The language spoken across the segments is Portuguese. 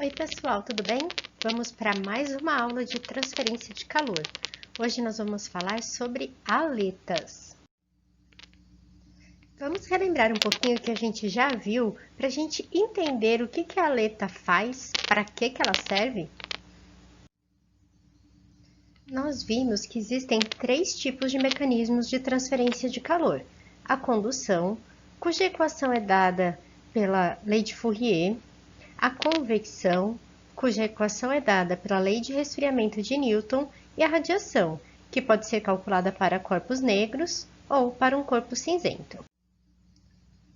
Oi pessoal, tudo bem? Vamos para mais uma aula de transferência de calor. Hoje nós vamos falar sobre aletas. Vamos relembrar um pouquinho o que a gente já viu para a gente entender o que a aleta faz, para que ela serve? Nós vimos que existem três tipos de mecanismos de transferência de calor. A condução, cuja equação é dada pela lei de Fourier, a convecção, cuja equação é dada pela lei de resfriamento de Newton, e a radiação, que pode ser calculada para corpos negros ou para um corpo cinzento.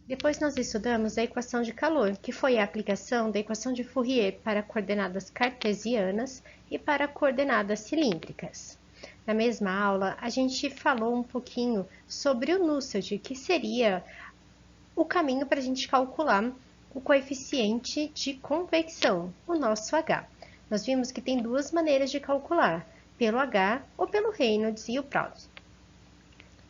Depois nós estudamos a equação de calor, que foi a aplicação da equação de Fourier para coordenadas cartesianas e para coordenadas cilíndricas. Na mesma aula, a gente falou um pouquinho sobre o Nusselt, que seria o caminho para a gente calcular o coeficiente de convecção, o nosso H. Nós vimos que tem duas maneiras de calcular, pelo H ou pelo Reynolds e o Proust.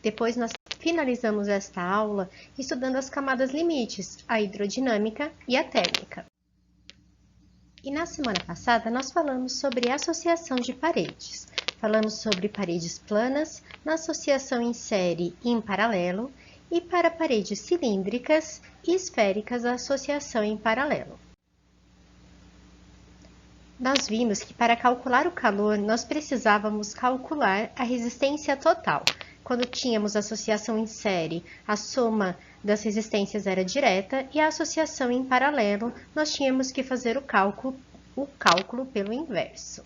Depois nós finalizamos esta aula estudando as camadas limites, a hidrodinâmica e a térmica. E na semana passada nós falamos sobre associação de paredes. Falamos sobre paredes planas, na associação em série e em paralelo, e para paredes cilíndricas e esféricas a associação em paralelo. Nós vimos que para calcular o calor, nós precisávamos calcular a resistência total. Quando tínhamos associação em série, a soma das resistências era direta, e a associação em paralelo, nós tínhamos que fazer o cálculo pelo inverso.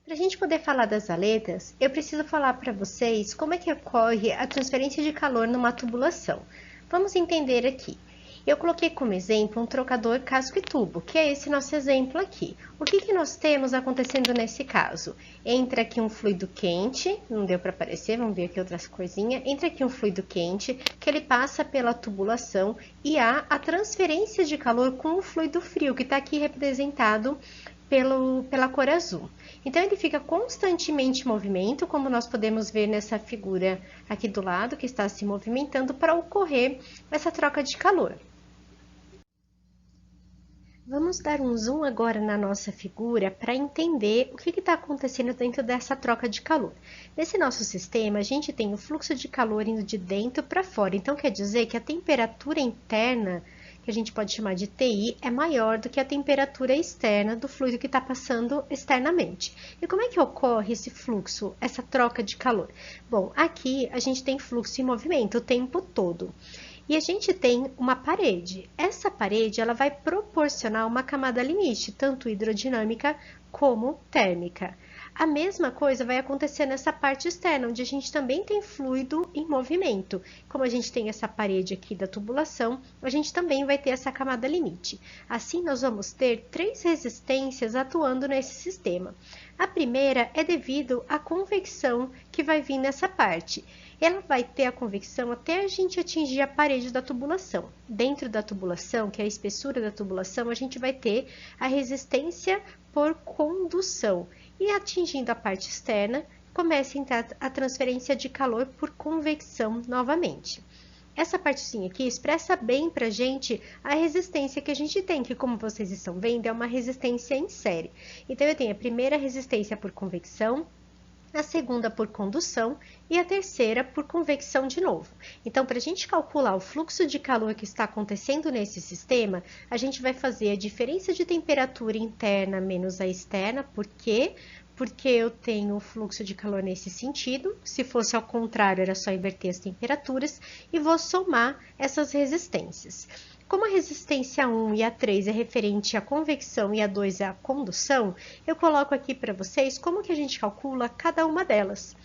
Para a gente poder falar das aletas, eu preciso falar para vocês como é que ocorre a transferência de calor numa tubulação. Vamos entender aqui. Eu coloquei como exemplo um trocador casco e tubo, que é esse nosso exemplo aqui. O que nós temos acontecendo nesse caso? Entra aqui um fluido quente, não deu para aparecer, vamos ver aqui outras coisinhas. Entra aqui um fluido quente, que ele passa pela tubulação e há a transferência de calor com o fluido frio, que está aqui representado pela cor azul. Então, ele fica constantemente em movimento, como nós podemos ver nessa figura aqui do lado, que está se movimentando para ocorrer essa troca de calor. Vamos dar um zoom agora na nossa figura para entender o que está acontecendo dentro dessa troca de calor. Nesse nosso sistema, a gente tem o fluxo de calor indo de dentro para fora. Então, quer dizer que a temperatura interna, que a gente pode chamar de TI, é maior do que a temperatura externa do fluido que está passando externamente. E como é que ocorre esse fluxo, essa troca de calor? Bom, aqui a gente tem fluxo em movimento o tempo todo. E a gente tem uma parede. Essa parede ela vai proporcionar uma camada limite, tanto hidrodinâmica como térmica. A mesma coisa vai acontecer nessa parte externa, onde a gente também tem fluido em movimento. Como a gente tem essa parede aqui da tubulação, a gente também vai ter essa camada limite. Assim, nós vamos ter três resistências atuando nesse sistema. A primeira é devido à convecção que vai vir nessa parte. Ela vai ter a convecção até a gente atingir a parede da tubulação. Dentro da tubulação, que é a espessura da tubulação, a gente vai ter a resistência por condução. E atingindo a parte externa, começa a entrar a transferência de calor por convecção novamente. Essa partezinha aqui expressa bem para a gente a resistência que a gente tem, que como vocês estão vendo, é uma resistência em série. Então, eu tenho a primeira resistência por convecção, a segunda por condução e a terceira por convecção de novo. Então, para a gente calcular o fluxo de calor que está acontecendo nesse sistema, a gente vai fazer a diferença de temperatura interna menos a externa. Por quê? Porque eu tenho o fluxo de calor nesse sentido. Se fosse ao contrário, era só inverter as temperaturas. E vou somar essas resistências. Como a resistência 1 e a 3 é referente à convecção e a 2 é a condução, eu coloco aqui para vocês como que a gente calcula cada uma delas.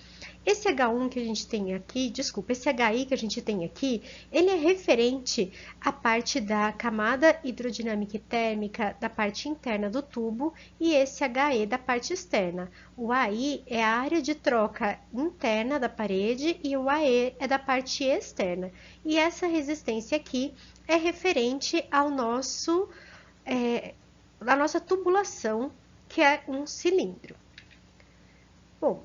Esse H1 que a gente tem aqui, esse HI que a gente tem aqui, ele é referente à parte da camada hidrodinâmica e térmica da parte interna do tubo e esse HE da parte externa. O AI é a área de troca interna da parede e o AE é da parte externa. E essa resistência aqui é referente ao à nossa tubulação, que é um cilindro. Bom,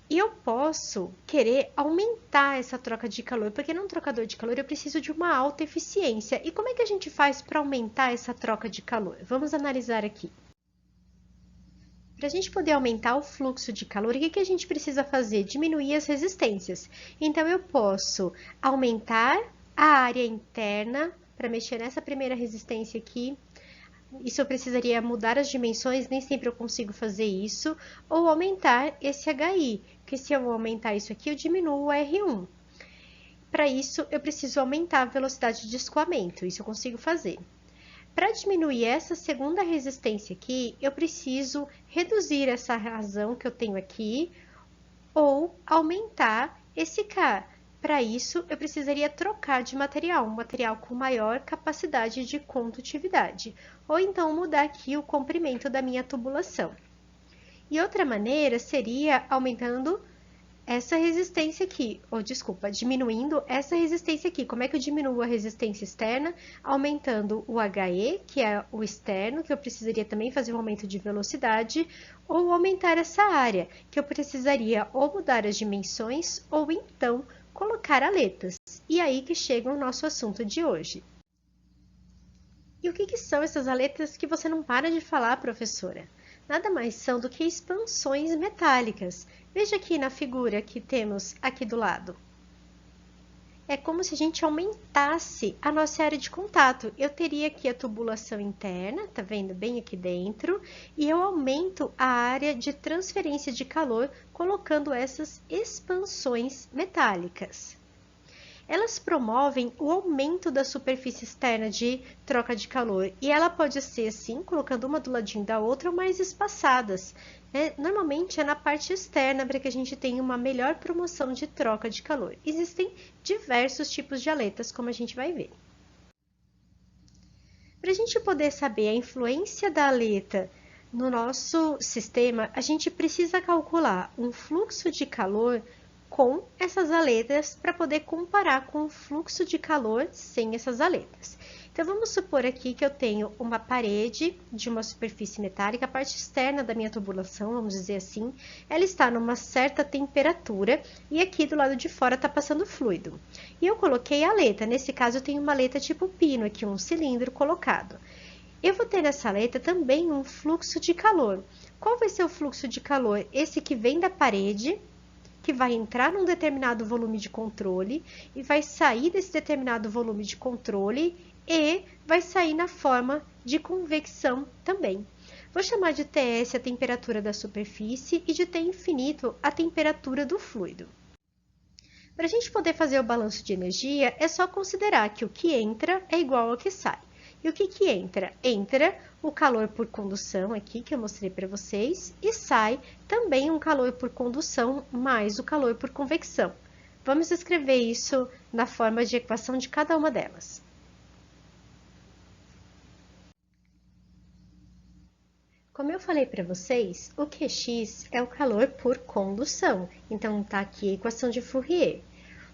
E eu posso querer aumentar essa troca de calor, porque num trocador de calor eu preciso de uma alta eficiência. E como é que a gente faz para aumentar essa troca de calor? Vamos analisar aqui. Para a gente poder aumentar o fluxo de calor, o que a gente precisa fazer? Diminuir as resistências. Então, eu posso aumentar a área interna para mexer nessa primeira resistência aqui. Isso eu precisaria mudar as dimensões, nem sempre eu consigo fazer isso. Ou aumentar esse HI, que se eu aumentar isso aqui, eu diminuo o R1. Para isso, eu preciso aumentar a velocidade de escoamento, isso eu consigo fazer. Para diminuir essa segunda resistência aqui, eu preciso reduzir essa razão que eu tenho aqui ou aumentar esse K. Para isso, eu precisaria trocar de material, um material com maior capacidade de condutividade, ou então mudar aqui o comprimento da minha tubulação. E outra maneira seria aumentando essa resistência aqui, ou desculpa, diminuindo essa resistência aqui. Como é que eu diminuo a resistência externa? Aumentando o HE, que é o externo, que eu precisaria também fazer um aumento de velocidade, ou aumentar essa área, que eu precisaria ou mudar as dimensões, ou então colocar aletas. E aí que chega o nosso assunto de hoje. E o que são essas aletas que você não para de falar, professora? Nada mais são do que expansões metálicas. Veja aqui na figura que temos aqui do lado. É como se a gente aumentasse a nossa área de contato. Eu teria aqui a tubulação interna, tá vendo? Bem aqui dentro. E eu aumento a área de transferência de calor colocando essas expansões metálicas. Elas promovem o aumento da superfície externa de troca de calor. E ela pode ser assim, colocando uma do ladinho da outra ou mais espaçadas. Normalmente é na parte externa para que a gente tenha uma melhor promoção de troca de calor. Existem diversos tipos de aletas, como a gente vai ver. Para a gente poder saber a influência da aleta no nosso sistema, a gente precisa calcular um fluxo de calor com essas aletas para poder comparar com o fluxo de calor sem essas aletas. Então, vamos supor aqui que eu tenho uma parede de uma superfície metálica, a parte externa da minha tubulação, vamos dizer assim, ela está numa certa temperatura e aqui do lado de fora está passando fluido. E eu coloquei a aleta, nesse caso eu tenho uma aleta tipo pino, aqui um cilindro colocado. Eu vou ter nessa aleta também um fluxo de calor. Qual vai ser o fluxo de calor? Esse que vem da parede, que vai entrar num determinado volume de controle e vai sair desse determinado volume de controle e vai sair na forma de convecção também. Vou chamar de TS a temperatura da superfície e de T infinito a temperatura do fluido. Para a gente poder fazer o balanço de energia, é só considerar que o que entra é igual ao que sai. E o que entra? Entra o calor por condução aqui, que eu mostrei para vocês, e sai também um calor por condução mais o calor por convecção. Vamos escrever isso na forma de equação de cada uma delas. Como eu falei para vocês, o QX é o calor por condução, então tá aqui a equação de Fourier.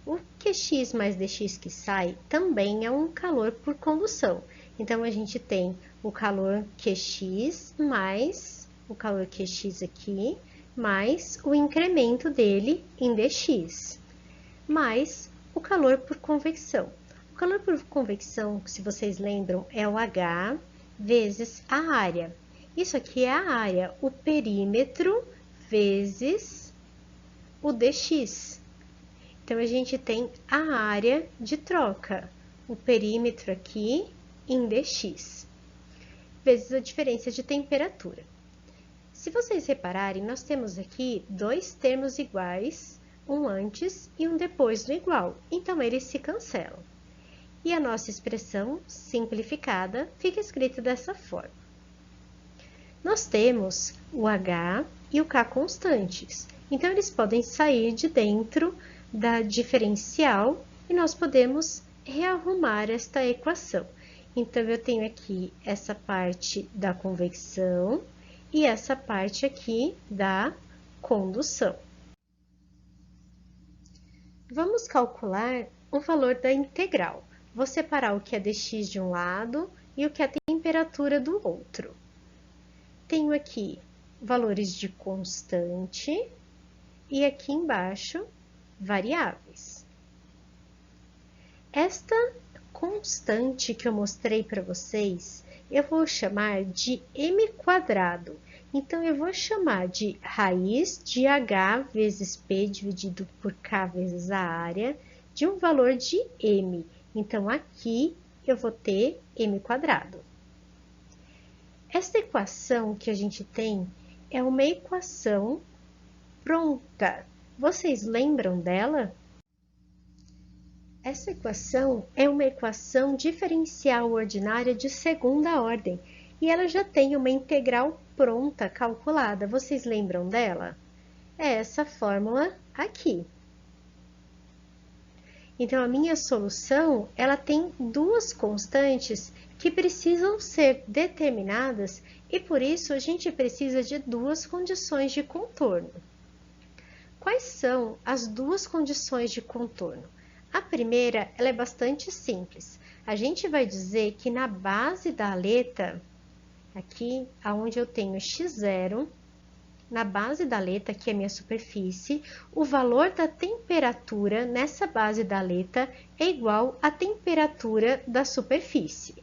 O QX mais DX que sai também é um calor por condução. Então, a gente tem o calor QX mais o calor QX aqui, mais o incremento dele em DX, mais o calor por convecção. O calor por convecção, se vocês lembram, é o H vezes a área. Isso aqui é a área, o perímetro vezes o DX. Então, a gente tem a área de troca, o perímetro aqui em dx, vezes a diferença de temperatura. Se vocês repararem, nós temos aqui dois termos iguais, um antes e um depois do igual, então eles se cancelam. E a nossa expressão simplificada fica escrita dessa forma. Nós temos o H e o K constantes, então eles podem sair de dentro da diferencial e nós podemos rearrumar esta equação. Então, eu tenho aqui essa parte da convecção e essa parte aqui da condução. Vamos calcular o valor da integral. Vou separar o que é dx de um lado e o que é a temperatura do outro. Tenho aqui valores de constante e aqui embaixo, variáveis. Esta constante que eu mostrei para vocês, eu vou chamar de m². Então, eu vou chamar de raiz de h vezes p dividido por k vezes a área de um valor de m. Então, aqui eu vou ter m². Esta equação que a gente tem é uma equação pronta. Vocês lembram dela? Essa equação é uma equação diferencial ordinária de segunda ordem e ela já tem uma integral pronta, calculada. Vocês lembram dela? É essa fórmula aqui. Então, a minha solução, ela tem duas constantes que precisam ser determinadas e, por isso, a gente precisa de duas condições de contorno. Quais são as duas condições de contorno? A primeira, ela é bastante simples. A gente vai dizer que na base da aleta, aqui aonde eu tenho x0, na base da aleta, que é a minha superfície, o valor da temperatura nessa base da aleta é igual à temperatura da superfície.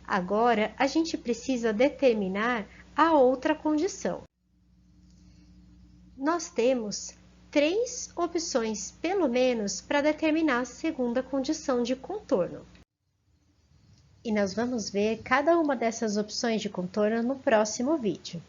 Agora, a gente precisa determinar a outra condição. Nós temos 3 opções, pelo menos, para determinar a segunda condição de contorno. E nós vamos ver cada uma dessas opções de contorno no próximo vídeo.